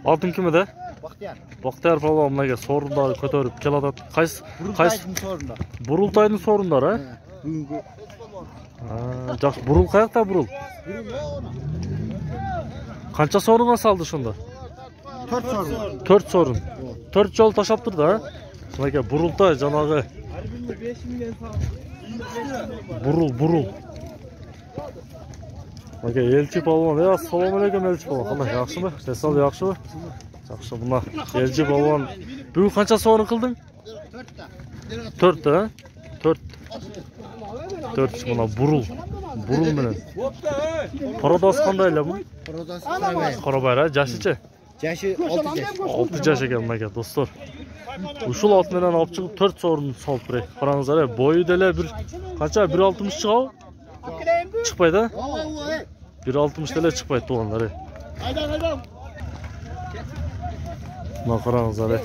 Атын кім еді? Бақтияр. Бақтияр палуан мынага сорындарды көтеріп келатат. Қайсы? Бурултайдың сорында. Бурултайдың сорындары, Бүгінгі. Жақсы, бурул қаяқта бурул? Қанша сорынға салды шында? 4 сорын. 4 сорын. 4 жол ташап тұрды, а? Мынага бурултай жанагы. Бурул. Мынага Елчи палуан. Ассаламу алейкум Елчи палуан. Қандай, жақшымы? Сесал жақшымы? Жақшы, мына Елчи палуан. Бүгін қанша сорын қылдың? 4, а? 4 мына бурул менен. Пародас қандай эле бу? Пародас Қарабайыр, жашычы? Жашы 6 жаш. 6 жаш екен мынага достор. Ушул ат менен алып чыгып 4 сорун салып берейик. Караңыздар, бою деле бир канча 1.60 чыгабы? Чыкпайт, а? 1.60 деле чыкпайт туугандар. Мына караңыздар.